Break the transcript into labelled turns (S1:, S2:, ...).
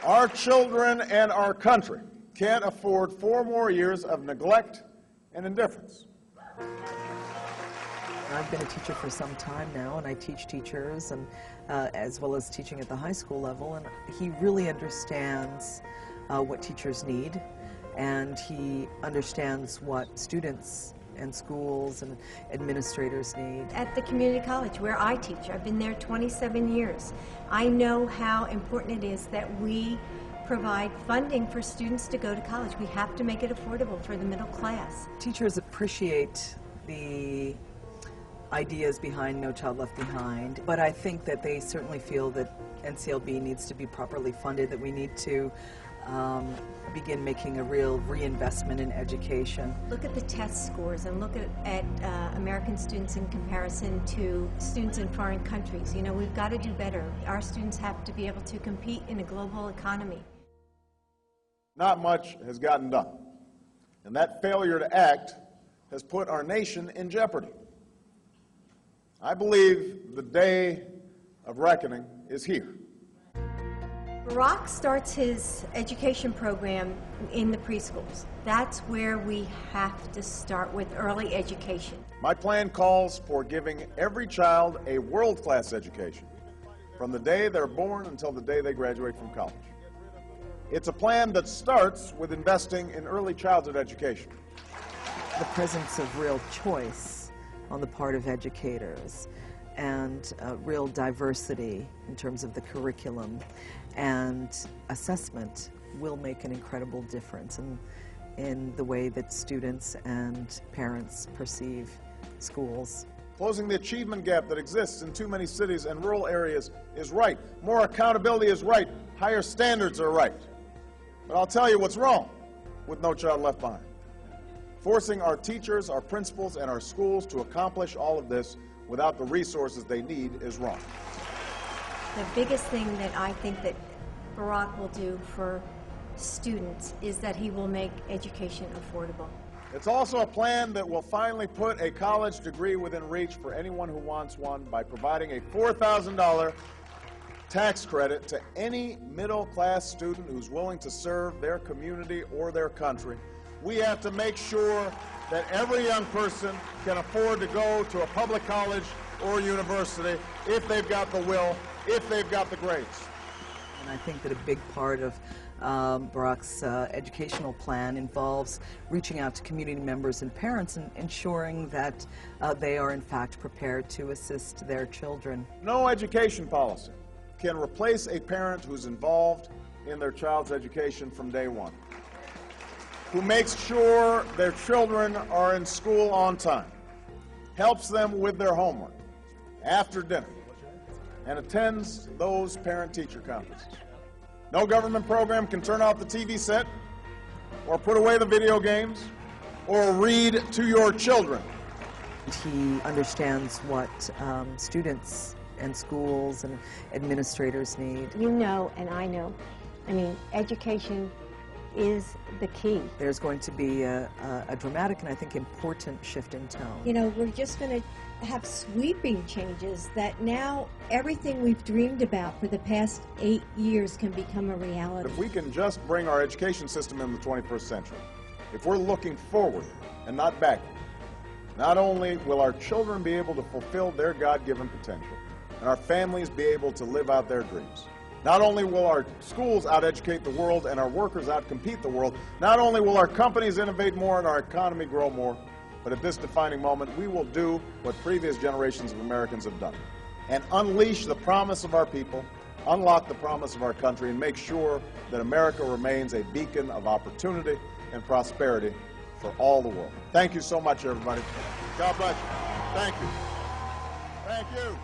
S1: Our children and our country can't afford 4 more years of neglect and indifference.
S2: I've been a teacher for some time now, and I teach teachers, and as well as teaching at the high school level, and he really understands what teachers need, and he understands what students and schools and administrators need.
S3: At the community college where I teach, I've been there 27 years. I know how important it is that we provide funding for students to go to college. We have to make it affordable for the middle class.
S2: Teachers appreciate the ideas behind No Child Left Behind, but I think that they certainly feel that NCLB needs to be properly funded, that we need to begin making a real reinvestment in education.
S3: Look at the test scores and look at American students in comparison to students in foreign countries. You know, we've got to do better. Our students have to be able to compete in a global economy.
S1: Not much has gotten done, and that failure to act has put our nation in jeopardy. I believe the day of reckoning is here.
S3: Barack starts his education program in the preschools. That's where we have to start with early education.
S1: My plan calls for giving every child a world-class education from the day they're born until the day they graduate from college. It's a plan that starts with investing in early childhood education.
S2: The presence of real choice on the part of educators and real diversity in terms of the curriculum and assessment will make an incredible difference in the way that students and parents perceive schools.
S1: Closing the achievement gap that exists in too many cities and rural areas is right. More accountability is right. Higher standards are right. But I'll tell you what's wrong with No Child Left Behind. Forcing our teachers, our principals, and our schools to accomplish all of this without the resources they need is wrong.
S3: The biggest thing that I think that Barack will do for students is that he will make education affordable.
S1: It's also a plan that will finally put a college degree within reach for anyone who wants one by providing a $4,000 tax credit to any middle-class student who's willing to serve their community or their country. We have to make sure that every young person can afford to go to a public college or university if they've got the will, if they've got the grades.
S2: And I think that a big part of Barack's educational plan involves reaching out to community members and parents and ensuring that they are in fact prepared to assist their children.
S1: No education policy can replace a parent who's involved in their child's education from day one, who makes sure their children are in school on time, helps them with their homework after dinner, and attends those parent-teacher conferences. No government program can turn off the TV set or put away the video games or read to your children.
S2: He understands what students and schools and administrators need.
S4: You know, and I know, I mean, education is the key.
S2: There's going to be a dramatic and I think important shift in tone.
S5: You know, we're just going to have sweeping changes that now everything we've dreamed about for the past 8 years can become a reality.
S1: If we can just bring our education system in the 21st century, if we're looking forward and not backward, not only will our children be able to fulfill their God-given potential, and our families be able to live out their dreams. Not only will our schools out-educate the world and our workers out-compete the world, not only will our companies innovate more and our economy grow more, but at this defining moment, we will do what previous generations of Americans have done and unleash the promise of our people, unlock the promise of our country, and make sure that America remains a beacon of opportunity and prosperity for all the world. Thank you so much, everybody. God bless you. Thank you. Thank you.